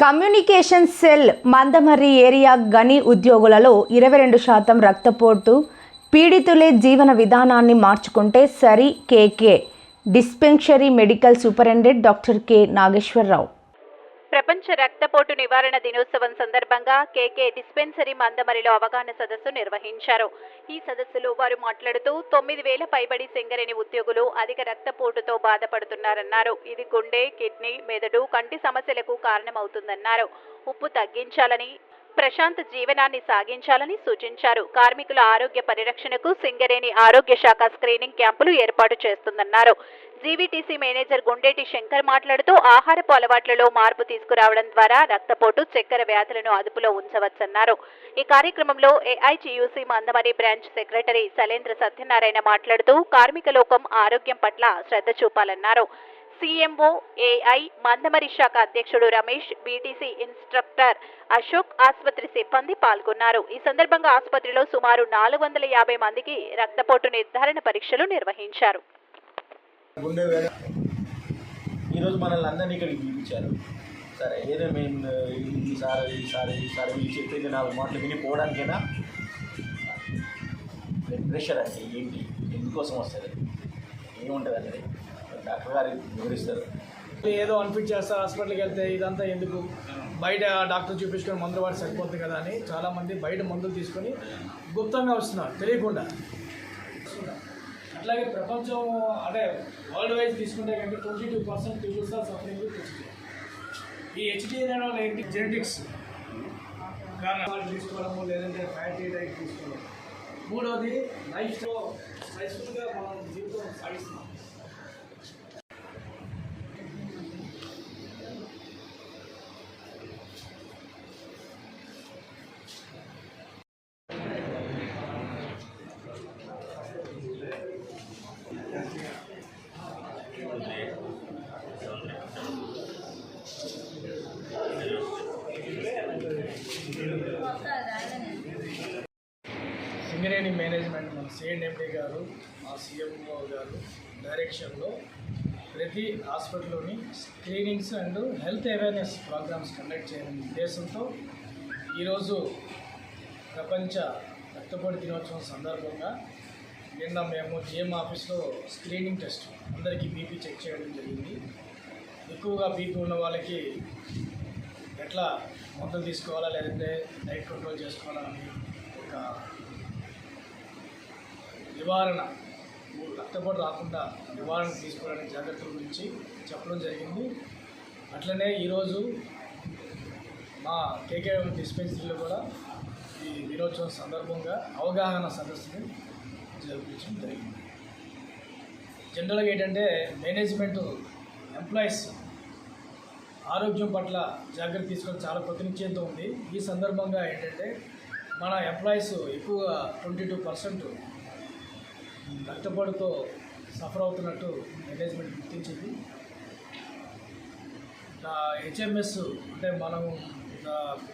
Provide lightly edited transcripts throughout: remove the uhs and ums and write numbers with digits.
Communication cell Mandamarri area గని ఉద్యోగులలో 22% రక్తపోటు పీడితులే జీవన విధానాన్ని మార్చుకుంటే సరి. KK dispensary medical superintendent doctor K Nageswara Rao. ప్రపంచ రక్తపోటు నివారణ దినోత్సవం సందర్భంగా కేకే డిస్పెన్సరీ మందమరిలో అవగాహన సదస్సు నిర్వహించారు. ఈ సదస్సులో వారు మాట్లాడుతూ 9,000 పైబడి సింగరేణి ఉద్యోగులు అధిక రక్తపోటుతో బాధపడుతున్నారన్నారు. ఇది గుండె, కిడ్నీ, మెదడు, కంటి సమస్యలకు కారణమవుతుందన్నారు. ఉప్పు తగ్గించాలని, ప్రశాంత జీవనాన్ని సాగించాలని సూచించారు. కార్మికుల ఆరోగ్య పరిరక్షణకు సింగరేణి ఆరోగ్య శాఖ స్క్రీనింగ్ క్యాంపులు ఏర్పాటు చేస్తుందన్నారు. జీవీటీసీ మేనేజర్ గుండేటి శంకర్ మాట్లాడుతూ ఆహారపు అలవాట్లలో మార్పు తీసుకురావడం ద్వారా రక్తపోటు, చక్కెర వ్యాధులను అదుపులో ఉంచవచ్చన్నారు. ఈ కార్యక్రమంలో AITUC Mandamarri branch secretary Shailendra Satyanarayana మాట్లాడుతూ కార్మిక లోకం ఆరోగ్యం పట్ల శ్రద్ధ చూపాలన్నారు. సీఎంఓ ఏఐ మందమరి శాఖ అధ్యక్షుడు రమేష్, బీటీసీ ఇన్స్ట్రక్టర్ అశోక్, ఆసుపత్రి సిబ్బంది పాల్గొన్నారు. ఈ సందర్భంగా ఆసుపత్రిలో సుమారు 450 మందికి రక్తపోటు నిర్ధారణ పరీక్షలు నిర్వహించారు. ఈరోజు మనల్ని అందరినీ ఇక్కడికి పిలిపించారు. సరే, ఏదో మేము ఈసారి వీళ్ళు చెప్పేది 4 మాటలు వినిపోవడానికైనా బ్లడ్ ప్రెషర్ అంటే ఏంటి, ఎందుకోసం వస్తుంది, ఏముంటుంది అనేది డాక్టర్ గారు వివరిస్తారు. ఏదో అన్ఫిట్ చేస్తారు, హాస్పిటల్కి వెళ్తే ఇదంతా ఎందుకు, బయట డాక్టర్ చూపించుకొని మందులు వాడి సరిపోతుంది కదా అని చాలామంది బయట మందులు తీసుకొని గుప్తంగా వస్తున్నారు తెలియకుండా. అట్లాగే ప్రపంచం అంటే వరల్డ్ వైజ్ తీసుకుంటే కనుక 22% peoples are suffering with HD. ఈ హెచ్డీ అనేది ఏంటి, జెనెటిక్స్ కారణాలు తీసుకోవడము, లేదంటే ఫ్యాటీ డైట్ తీసుకోవడం. మూడవది లైఫ్ స్ట్రెస్ఫుల్గా మనం జీవితం సాగిస్తున్నాం. సింగరేణి మేనేజ్మెంట్ మన సిఎండి గారు, మా సీఎంఓ గారు డైరెక్షన్లో ప్రతి హాస్పిటల్లోని screenings and health awareness programmes conduct చేయాలనే ఉద్దేశంతో ఈరోజు ప్రపంచ రక్తపోటు దినోత్సవం సందర్భంగా నిన్న మేము జిఎం ఆఫీస్లో స్క్రీనింగ్ టెస్ట్ అందరికీ బీపీ చెక్ చేయడం జరిగింది. ఎక్కువగా బీపీ ఉన్న వాళ్ళకి ఎట్లా మందులు తీసుకోవాలా, లేదంటే డైట్ కంట్రోల్ చేసుకోవాలా అని ఒక నివారణ, రక్తపోటు రాకుండా నివారణ తీసుకోవడానికి జాగ్రత్తల గురించి చెప్పడం జరిగింది. అట్లనే ఈరోజు మా కేకే డిస్పెన్సరీలో కూడా ఈ దినోత్సవం సందర్భంగా అవగాహన సదస్సుని జరిపించడం జరిగింది. జనరల్గా ఏంటంటే మేనేజ్మెంట్ ఎంప్లాయీస్ ఆరోగ్యం పట్ల జాగ్రత్త తీసుకొని చాలా కృతనిశ్చయంతో ఉంది. ఈ సందర్భంగా ఏంటంటే మన ఎంప్లాయీస్ ఎక్కువగా 22% రక్తపోటుతో సఫర్ అవుతున్నట్టు మేనేజ్మెంట్ గుర్తించింది. హెచ్ఎంఎస్ అంటే మనం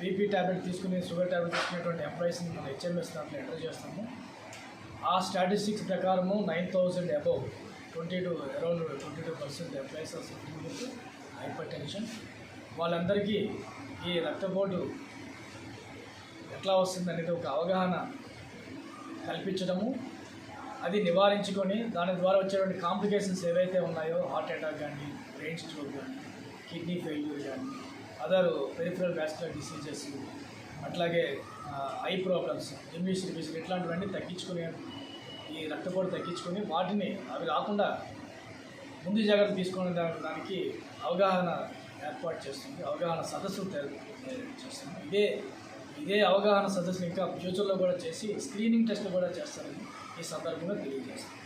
బీపీ ట్యాబ్లెట్ తీసుకుని షుగర్ ట్యాబ్లెట్ తీసుకునేటువంటి ఎంప్లాయీస్ని మనం హెచ్ఎంఎస్ దాంట్లో ఎంటర్ చేస్తాము. ఆ స్టాటిస్టిక్స్ ప్రకారము 9,000 above around 22% employees are suffering with hypertension. వాళ్ళందరికీ ఈ రక్తపోటు ఎట్లా వస్తుంది అనేది ఒక అవగాహన కల్పించడము, అది నివారించుకొని దాని ద్వారా వచ్చేటువంటి కాంప్లికేషన్స్ ఏవైతే ఉన్నాయో, హార్ట్ అటాక్ కానీ, బ్రెయిన్ స్ట్రోక్ కానీ, కిడ్నీ ఫెయిల్యూర్ కానీ, అదర్ పెరిఫరల్ వాస్కులర్ డిసీజెస్, అట్లాగే ఐ ప్రాబ్లమ్స్, ఇమ్యూనిటీ డిసీజ్, ఇట్లాంటివన్నీ తగ్గించుకునే, ఈ రక్తపోటు తగ్గించుకొని వాటిని అవి రాకుండా ముందు జాగ్రత్త తీసుకునే దానికి అవగాహన ఏర్పాటు చేస్తుంది, అవగాహన సదస్సులు చేస్తుంది. ఇదే అవగాహన సదస్సులు ఇంకా ఫ్యూచర్లో కూడా చేసి స్క్రీనింగ్ టెస్ట్లు కూడా చేస్తారని ఈ సందర్భంగా తెలియజేస్తాను.